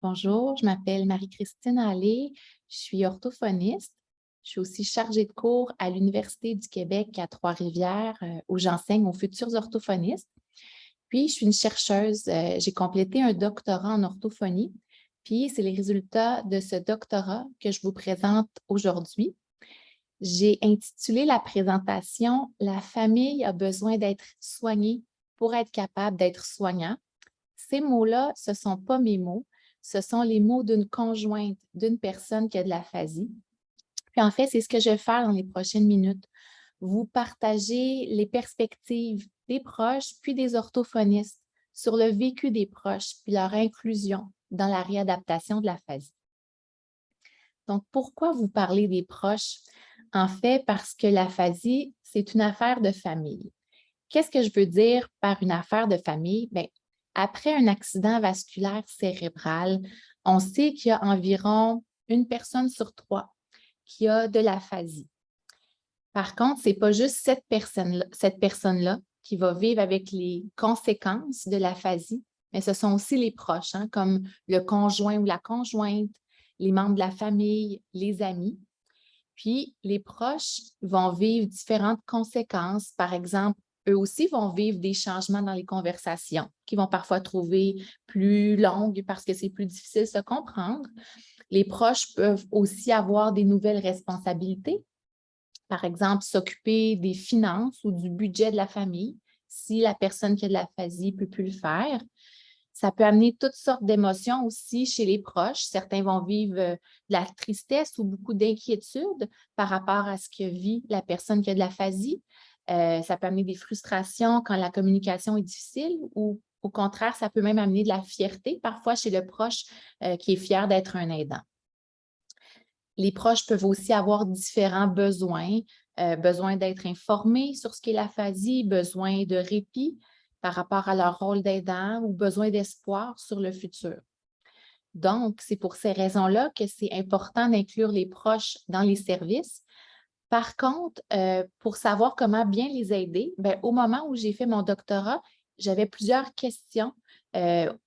Bonjour, je m'appelle Marie-Christine Allé, je suis orthophoniste. Je suis aussi chargée de cours à l'Université du Québec à Trois-Rivières, où j'enseigne aux futurs orthophonistes. Puis, je suis une chercheuse. J'ai complété un doctorat en orthophonie. Puis, c'est les résultats de ce doctorat que je vous présente aujourd'hui. J'ai intitulé la présentation « La famille a besoin d'être soignée pour être capable d'être soignant ». Ces mots-là, ce ne sont pas mes mots, ce sont les mots d'une conjointe, d'une personne qui a de l'aphasie. Puis en fait, c'est ce que je vais faire dans les prochaines minutes. Vous partager les perspectives des proches, puis des orthophonistes sur le vécu des proches, puis leur inclusion dans la réadaptation de l'aphasie. Donc, pourquoi vous parlez des proches? En fait, parce que l'aphasie, c'est une affaire de famille. Qu'est-ce que je veux dire par une affaire de famille? Bien, après un accident vasculaire cérébral, on sait qu'il y a environ une personne sur trois qui a de l'aphasie. Par contre, ce n'est pas juste cette personne-là qui va vivre avec les conséquences de l'aphasie, mais ce sont aussi les proches, hein, comme le conjoint ou la conjointe, les membres de la famille, les amis. Puis, les proches vont vivre différentes conséquences. Par exemple, eux aussi vont vivre des changements dans les conversations qu'ils vont parfois trouver plus longues parce que c'est plus difficile de se comprendre. Les proches peuvent aussi avoir des nouvelles responsabilités. Par exemple, s'occuper des finances ou du budget de la famille, si la personne qui a de l'aphasie ne peut plus le faire. Ça peut amener toutes sortes d'émotions aussi chez les proches. Certains vont vivre de la tristesse ou beaucoup d'inquiétude par rapport à ce que vit la personne qui a de l'aphasie. Ça peut amener des frustrations quand la communication est difficile ou au contraire, ça peut même amener de la fierté parfois chez le proche qui est fier d'être un aidant. Les proches peuvent aussi avoir différents besoins, besoin d'être informés sur ce qu'est l'aphasie, besoin de répit par rapport à leur rôle d'aidant ou besoin d'espoir sur le futur. Donc, c'est pour ces raisons-là que c'est important d'inclure les proches dans les services. Par contre, pour savoir comment bien les aider, bien, au moment où j'ai fait mon doctorat, j'avais plusieurs questions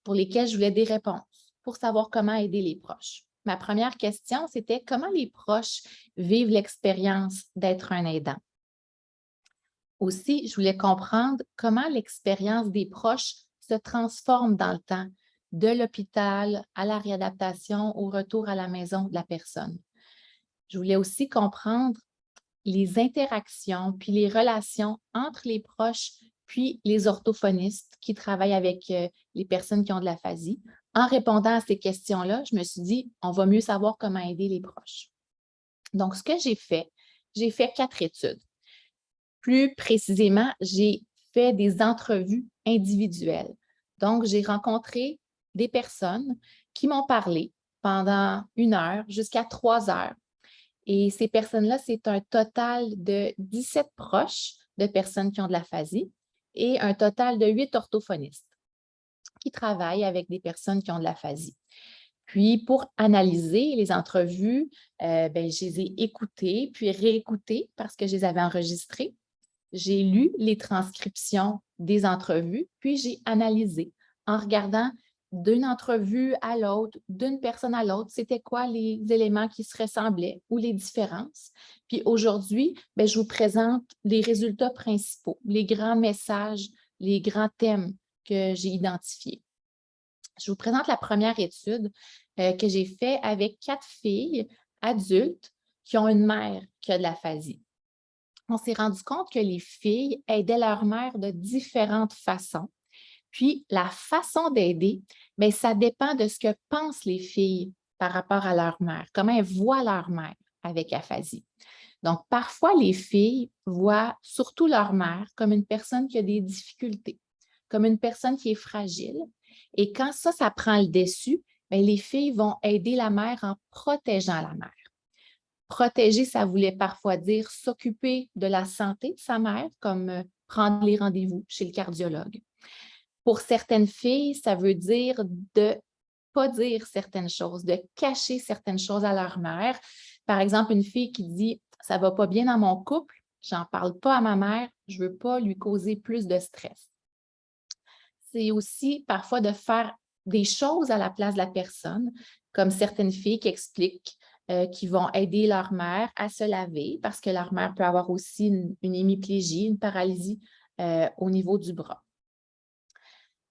pour lesquelles je voulais des réponses pour savoir comment aider les proches. Ma première question, c'était comment les proches vivent l'expérience d'être un aidant. Aussi, je voulais comprendre comment l'expérience des proches se transforme dans le temps, de l'hôpital à la réadaptation, au retour à la maison de la personne. Je voulais aussi comprendre les interactions puis les relations entre les proches puis les orthophonistes qui travaillent avec les personnes qui ont de l'aphasie. En répondant à ces questions-là, je me suis dit, on va mieux savoir comment aider les proches. Donc, ce que j'ai fait 4 études. Plus précisément, j'ai fait des entrevues individuelles. Donc, j'ai rencontré des personnes qui m'ont parlé pendant 1 heure jusqu'à 3 heures. Et ces personnes-là, c'est un total de 17 proches de personnes qui ont de l'aphasie et un total de 8 orthophonistes qui travaillent avec des personnes qui ont de l'aphasie. Puis, pour analyser les entrevues, ben, je les ai écoutées, puis réécoutées parce que je les avais enregistrées. J'ai lu les transcriptions des entrevues, puis j'ai analysé en regardant d'une entrevue à l'autre, d'une personne à l'autre, c'était quoi les éléments qui se ressemblaient ou les différences. Puis aujourd'hui, bien, je vous présente les résultats principaux, les grands messages, les grands thèmes que j'ai identifiés. Je vous présente la première étude que j'ai faite avec 4 filles adultes qui ont une mère qui a de l'aphasie. On s'est rendu compte que les filles aidaient leur mère de différentes façons. Puis, la façon d'aider, bien, ça dépend de ce que pensent les filles par rapport à leur mère, comment elles voient leur mère avec aphasie. Donc, parfois, les filles voient surtout leur mère comme une personne qui a des difficultés, comme une personne qui est fragile. Et quand ça prend le dessus, bien, les filles vont aider la mère en protégeant la mère. Protéger, ça voulait parfois dire s'occuper de la santé de sa mère, comme prendre les rendez-vous chez le cardiologue. Pour certaines filles, ça veut dire de ne pas dire certaines choses, de cacher certaines choses à leur mère. Par exemple, une fille qui dit « ça ne va pas bien dans mon couple, j'en parle pas à ma mère, je ne veux pas lui causer plus de stress ». C'est aussi parfois de faire des choses à la place de la personne, comme certaines filles qui expliquent qui vont aider leur mère à se laver parce que leur mère peut avoir aussi une hémiplégie, une paralysie au niveau du bras.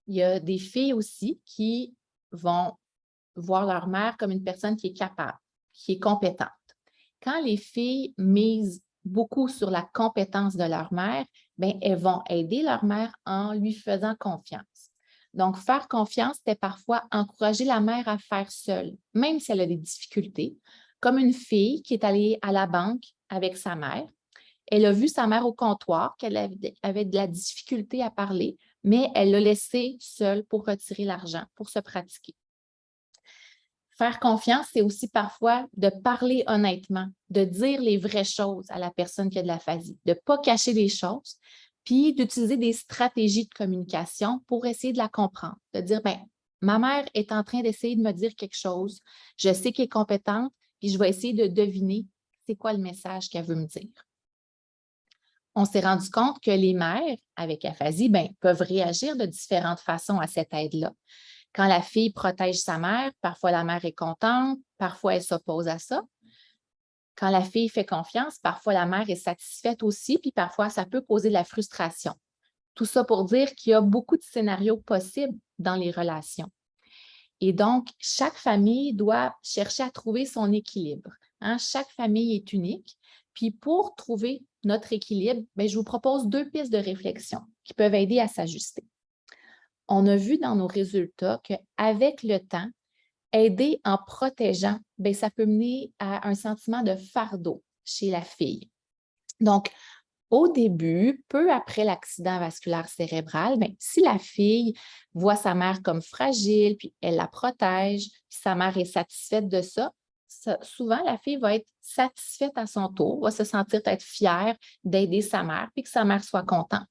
Il y a des filles aussi qui vont voir leur mère comme une personne qui est capable, qui est compétente. Quand les filles misent beaucoup sur la compétence de leur mère, bien, elles vont aider leur mère en lui faisant confiance. Donc, faire confiance, c'est parfois encourager la mère à faire seule, même si elle a des difficultés, comme une fille qui est allée à la banque avec sa mère. Elle a vu sa mère au comptoir, qu'elle avait de la difficulté à parler, mais elle l'a laissée seule pour retirer l'argent, pour se pratiquer. Faire confiance, c'est aussi parfois de parler honnêtement, de dire les vraies choses à la personne qui a de l'aphasie, de ne pas cacher les choses, puis d'utiliser des stratégies de communication pour essayer de la comprendre, de dire, bien, ma mère est en train d'essayer de me dire quelque chose, je sais qu'elle est compétente, puis je vais essayer de deviner c'est quoi le message qu'elle veut me dire. On s'est rendu compte que les mères avec aphasie peuvent réagir de différentes façons à cette aide-là. Quand la fille protège sa mère, parfois la mère est contente, parfois elle s'oppose à ça. Quand la fille fait confiance, parfois la mère est satisfaite aussi, puis parfois ça peut causer de la frustration. Tout ça pour dire qu'il y a beaucoup de scénarios possibles dans les relations. Et donc, chaque famille doit chercher à trouver son équilibre. Chaque famille est unique. Puis pour trouver notre équilibre, je vous propose 2 pistes de réflexion qui peuvent aider à s'ajuster. On a vu dans nos résultats qu'avec le temps, aider en protégeant, ça peut mener à un sentiment de fardeau chez la fille. Donc, au début, peu après l'accident vasculaire cérébral, si la fille voit sa mère comme fragile, puis elle la protège, puis sa mère est satisfaite de ça, souvent la fille va être satisfaite à son tour, va se sentir peut-être fière d'aider sa mère, puis que sa mère soit contente.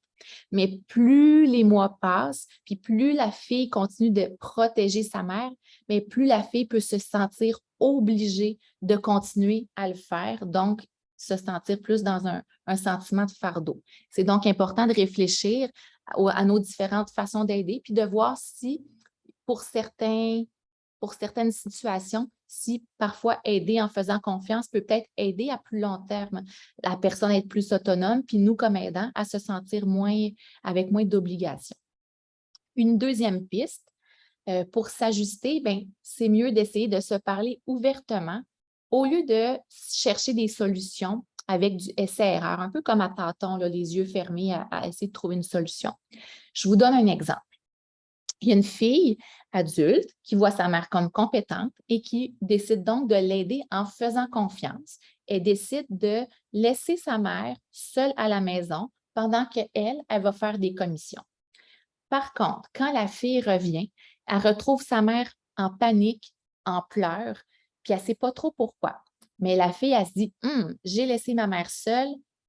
Mais plus les mois passent, puis plus la fille continue de protéger sa mère, mais plus la fille peut se sentir obligée de continuer à le faire, donc se sentir plus dans un sentiment de fardeau. C'est donc important de réfléchir à nos différentes façons d'aider, puis de voir si, pour certaines situations, si parfois aider en faisant confiance peut peut-être aider à plus long terme la personne à être plus autonome, puis nous, comme aidants, à se sentir avec moins d'obligations. Une deuxième piste, pour s'ajuster, c'est mieux d'essayer de se parler ouvertement au lieu de chercher des solutions avec du essai-erreur, un peu comme à tâtons, là, les yeux fermés à essayer de trouver une solution. Je vous donne un exemple. Il y a une fille adulte qui voit sa mère comme compétente et qui décide donc de l'aider en faisant confiance. Elle décide de laisser sa mère seule à la maison pendant qu'elle va faire des commissions. Par contre, quand la fille revient, elle retrouve sa mère en panique, en pleurs, puis elle ne sait pas trop pourquoi. Mais la fille, elle se dit, j'ai laissé ma mère seule,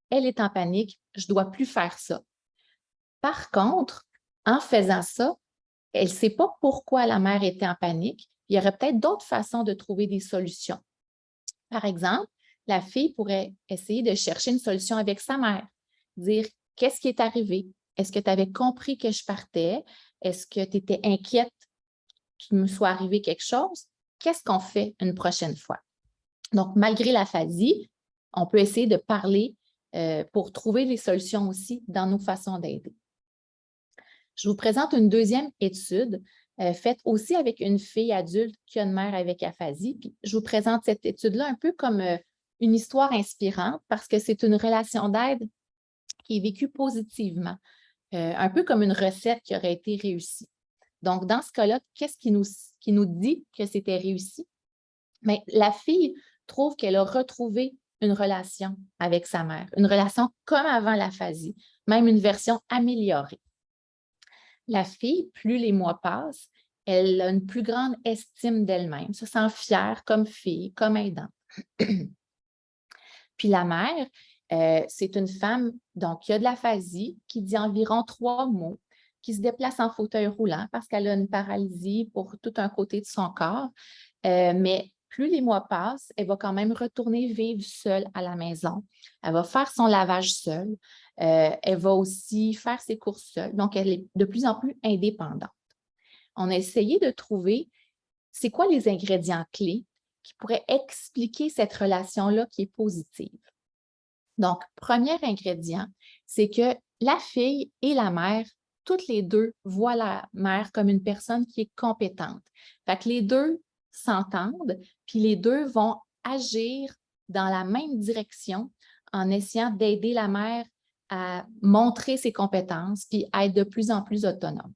elle est en panique, je ne dois plus faire ça. Par contre, en faisant ça, elle ne sait pas pourquoi la mère était en panique. Il y aurait peut-être d'autres façons de trouver des solutions. Par exemple, la fille pourrait essayer de chercher une solution avec sa mère, dire qu'est-ce qui est arrivé? Est-ce que tu avais compris que je partais? Est-ce que tu étais inquiète qu'il me soit arrivé quelque chose? Qu'est-ce qu'on fait une prochaine fois? Donc, malgré l'aphasie, on peut essayer de parler pour trouver des solutions aussi dans nos façons d'aider. Je vous présente une deuxième étude faite aussi avec une fille adulte qui a une mère avec aphasie. Puis je vous présente cette étude-là un peu comme une histoire inspirante parce que c'est une relation d'aide qui est vécue positivement, un peu comme une recette qui aurait été réussie. Donc, dans ce cas-là, qu'est-ce qui nous dit que c'était réussi? Bien, la fille trouve qu'elle a retrouvé une relation avec sa mère, une relation comme avant l'aphasie, même une version améliorée. La fille, plus les mois passent, elle a une plus grande estime d'elle-même, se sent fière comme fille, comme aidante. Puis la mère, c'est une femme donc qui a de l'aphasie, qui dit environ 3 mots, qui se déplace en fauteuil roulant parce qu'elle a une paralysie pour tout un côté de son corps. Mais plus les mois passent, elle va quand même retourner vivre seule à la maison. Elle va faire son lavage seule. Elle va aussi faire ses courses seule. Donc, elle est de plus en plus indépendante. on a essayé de trouver c'est quoi les ingrédients clés qui pourraient expliquer cette relation-là qui est positive. Donc, premier ingrédient, c'est que la fille et la mère, toutes les deux, voient la mère comme une personne qui est compétente. Fait que les deux s'entendent, puis les deux vont agir dans la même direction en essayant d'aider la mère à montrer ses compétences, puis à être de plus en plus autonome.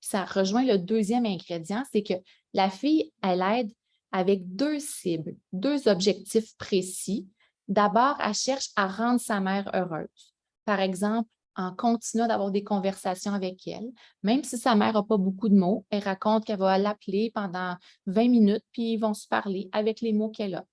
Puis ça rejoint le deuxième ingrédient, c'est que la fille, elle aide avec deux cibles, deux objectifs précis. D'abord, elle cherche à rendre sa mère heureuse. Par exemple, en continuant d'avoir des conversations avec elle, même si sa mère n'a pas beaucoup de mots, elle raconte qu'elle va l'appeler pendant 20 minutes, puis ils vont se parler avec les mots qu'elle a.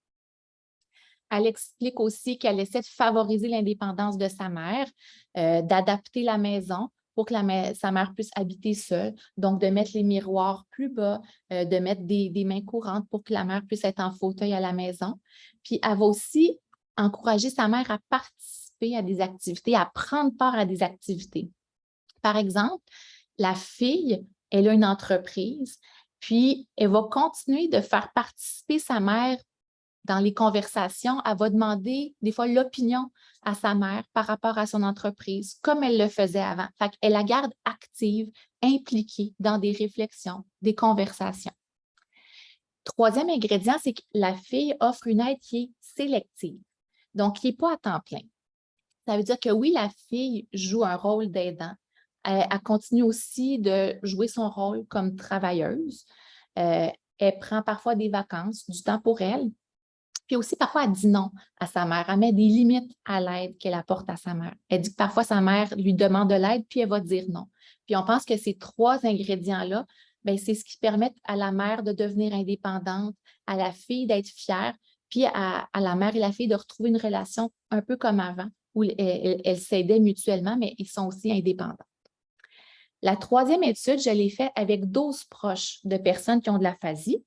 Elle explique aussi qu'elle essaie de favoriser l'indépendance de sa mère, d'adapter la maison pour que sa mère puisse habiter seule, donc de mettre les miroirs plus bas, de mettre des mains courantes pour que la mère puisse être en fauteuil à la maison. Puis elle va aussi encourager sa mère à participer à des activités, à prendre part à des activités. Par exemple, la fille, elle a une entreprise, puis elle va continuer de faire participer sa mère dans les conversations. Elle va demander des fois l'opinion à sa mère par rapport à son entreprise, comme elle le faisait avant. Fait qu'elle la garde active, impliquée dans des réflexions, des conversations. Troisième ingrédient, c'est que la fille offre une aide qui est sélective, donc qui n'est pas à temps plein. Ça veut dire que oui, la fille joue un rôle d'aidant. Elle continue aussi de jouer son rôle comme travailleuse. Elle prend parfois des vacances, du temps pour elle. Puis aussi, parfois, elle dit non à sa mère. Elle met des limites à l'aide qu'elle apporte à sa mère. Elle dit que parfois, sa mère lui demande de l'aide, puis elle va dire non. Puis on pense que ces trois ingrédients-là, bien, c'est ce qui permet à la mère de devenir indépendante, à la fille d'être fière, puis à la mère et la fille de retrouver une relation un peu comme avant, où elles s'aidaient mutuellement, mais ils sont aussi indépendants. La troisième étude, je l'ai faite avec 12 proches de personnes qui ont de l'aphasie.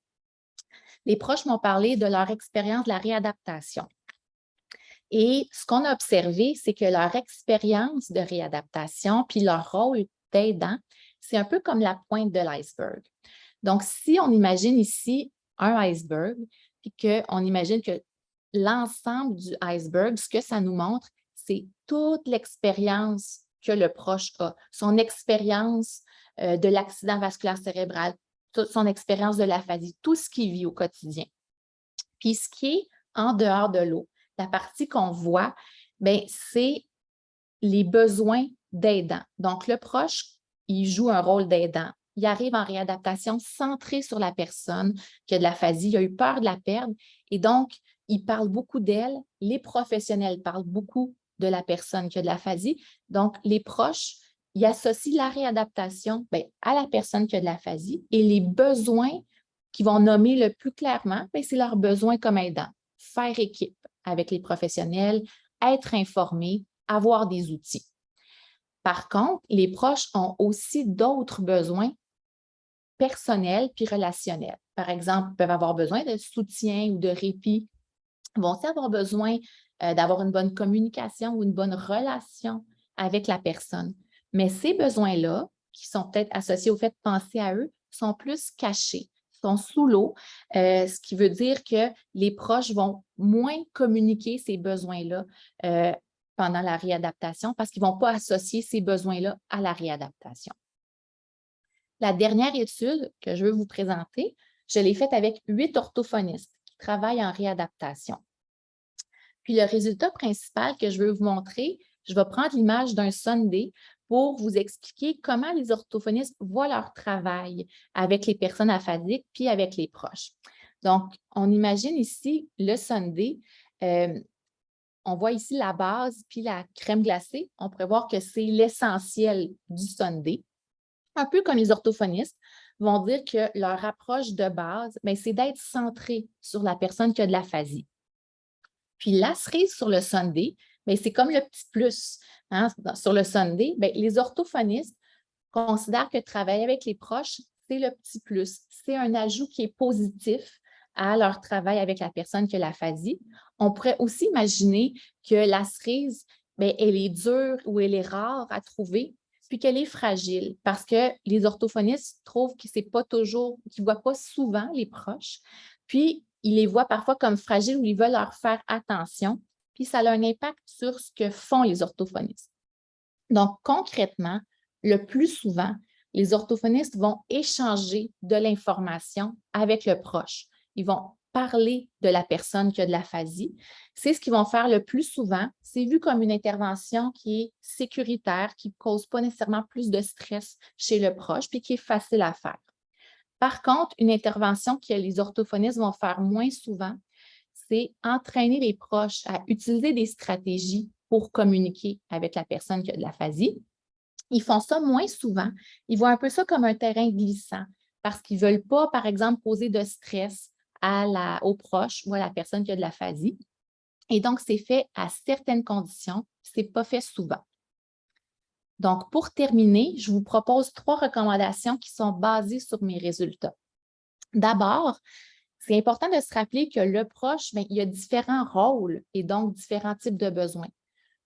Les proches m'ont parlé de leur expérience de la réadaptation. Et ce qu'on a observé, c'est que leur expérience de réadaptation puis leur rôle d'aidant, c'est un peu comme la pointe de l'iceberg. Donc, si on imagine ici un iceberg, puis qu'on imagine que l'ensemble du iceberg, ce que ça nous montre, c'est toute l'expérience que le proche a, son expérience de l'accident vasculaire cérébral, toute son expérience de l'aphasie, tout ce qu'il vit au quotidien. Puis ce qui est en dehors de l'eau, la partie qu'on voit, bien, c'est les besoins d'aidant. Donc, le proche, il joue un rôle d'aidant. Il arrive en réadaptation centré sur la personne qui a de l'aphasie, il a eu peur de la perdre et donc, il parle beaucoup d'elle. Les professionnels parlent beaucoup de la personne qui a de l'aphasie. Donc, les proches, ils associent la réadaptation bien, à la personne qui a de l'aphasie et les besoins qu'ils vont nommer le plus clairement, bien, c'est leurs besoins comme aidant. Faire équipe avec les professionnels, être informé, avoir des outils. Par contre, les proches ont aussi d'autres besoins personnels puis relationnels. Par exemple, ils peuvent avoir besoin de soutien ou de répit. Ils vont aussi avoir besoin d'avoir une bonne communication ou une bonne relation avec la personne. Mais ces besoins-là, qui sont peut-être associés au fait de penser à eux, sont plus cachés, sont sous l'eau, ce qui veut dire que les proches vont moins communiquer ces besoins-là pendant la réadaptation parce qu'ils ne vont pas associer ces besoins-là à la réadaptation. La dernière étude que je veux vous présenter, je l'ai faite avec 8 orthophonistes qui travaillent en réadaptation. Puis le résultat principal que je veux vous montrer, je vais prendre l'image d'un Sunday pour vous expliquer comment les orthophonistes voient leur travail avec les personnes aphasiques puis avec les proches. Donc, on imagine ici le Sunday. On voit ici la base puis la crème glacée. On pourrait voir que c'est l'essentiel du Sunday. Un peu comme les orthophonistes vont dire que leur approche de base, c'est d'être centré sur la personne qui a de l'aphasie. Puis la cerise sur le Sunday, c'est comme le petit plus. Hein? Sur le Sunday, les orthophonistes considèrent que travailler avec les proches, c'est le petit plus. C'est un ajout qui est positif à leur travail avec la personne qui a l'aphasie. On pourrait aussi imaginer que la cerise, elle est dure ou elle est rare à trouver, puis qu'elle est fragile parce que les orthophonistes trouvent que c'est pas toujours, qu'ils ne voient pas souvent les proches, puis ils les voient parfois comme fragiles ou ils veulent leur faire attention, puis ça a un impact sur ce que font les orthophonistes. Donc, concrètement, le plus souvent, les orthophonistes vont échanger de l'information avec le proche. Ils vont parler de la personne qui a de l'aphasie. C'est ce qu'ils vont faire le plus souvent. C'est vu comme une intervention qui est sécuritaire, qui ne cause pas nécessairement plus de stress chez le proche, puis qui est facile à faire. Par contre, une intervention que les orthophonistes vont faire moins souvent, c'est entraîner les proches à utiliser des stratégies pour communiquer avec la personne qui a de l'aphasie. Ils font ça moins souvent. Ils voient un peu ça comme un terrain glissant parce qu'ils ne veulent pas, par exemple, poser de stress aux proches ou à la personne qui a de l'aphasie. Et donc, c'est fait à certaines conditions. Ce n'est pas fait souvent. Donc, pour terminer, je vous propose 3 recommandations qui sont basées sur mes résultats. D'abord, c'est important de se rappeler que le proche, bien, il y a différents rôles et donc différents types de besoins.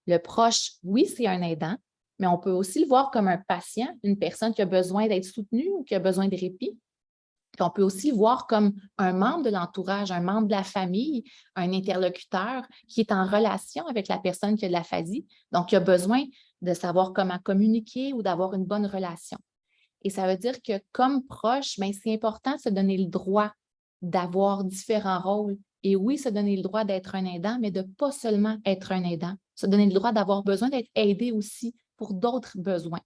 Le proche, oui, c'est un aidant, mais on peut aussi le voir comme un patient, une personne qui a besoin d'être soutenue ou qui a besoin de répit. Puis on peut aussi le voir comme un membre de l'entourage, un membre de la famille, un interlocuteur qui est en relation avec la personne qui a de l'aphasie, donc qui a besoin de savoir comment communiquer ou d'avoir une bonne relation. Et ça veut dire que comme proche, bien, c'est important de se donner le droit d'avoir différents rôles. Et oui, se donner le droit d'être un aidant, mais de ne pas seulement être un aidant. Se donner le droit d'avoir besoin d'être aidé aussi pour d'autres besoins.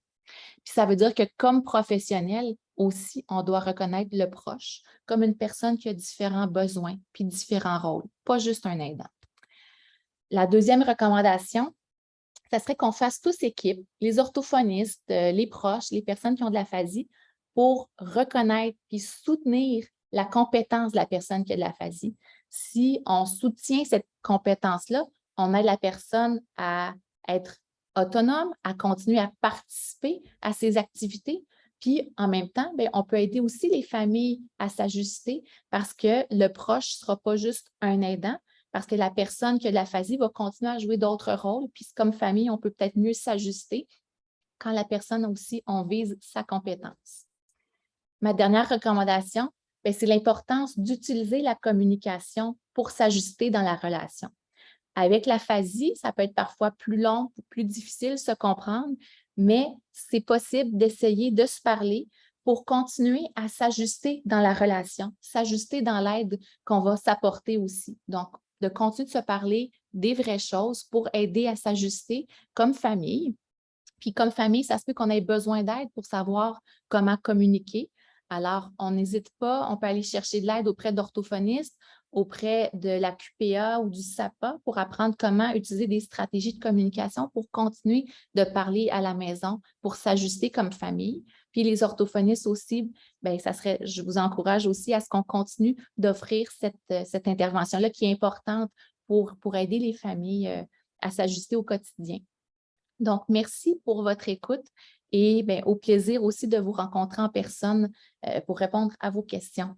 Puis ça veut dire que comme professionnel aussi, on doit reconnaître le proche comme une personne qui a différents besoins puis différents rôles, pas juste un aidant. La deuxième recommandation, ça serait qu'on fasse tous équipe, les orthophonistes, les proches, les personnes qui ont de l'aphasie, pour reconnaître puis soutenir la compétence de la personne qui a de l'aphasie. Si on soutient cette compétence-là, on aide la personne à être autonome, à continuer à participer à ses activités. Puis, en même temps, bien, on peut aider aussi les familles à s'ajuster parce que le proche ne sera pas juste un aidant, parce que la personne qui a de l'aphasie va continuer à jouer d'autres rôles. Puis, comme famille, on peut peut-être mieux s'ajuster quand la personne aussi, on vise sa compétence. Ma dernière recommandation, bien, c'est l'importance d'utiliser la communication pour s'ajuster dans la relation. Avec l'aphasie, ça peut être parfois plus long ou plus difficile de se comprendre, mais c'est possible d'essayer de se parler pour continuer à s'ajuster dans la relation, s'ajuster dans l'aide qu'on va s'apporter aussi. Donc, de continuer de se parler des vraies choses pour aider à s'ajuster comme famille. Puis comme famille, ça se peut qu'on ait besoin d'aide pour savoir comment communiquer. Alors, on n'hésite pas, on peut aller chercher de l'aide auprès d'orthophonistes, auprès de la QPA ou du SAPA pour apprendre comment utiliser des stratégies de communication pour continuer de parler à la maison, pour s'ajuster comme famille. Puis les orthophonistes aussi, bien, je vous encourage aussi à ce qu'on continue d'offrir cette intervention-là qui est importante pour aider les familles à s'ajuster au quotidien. Donc, merci pour votre écoute et bien, au plaisir aussi de vous rencontrer en personne pour répondre à vos questions.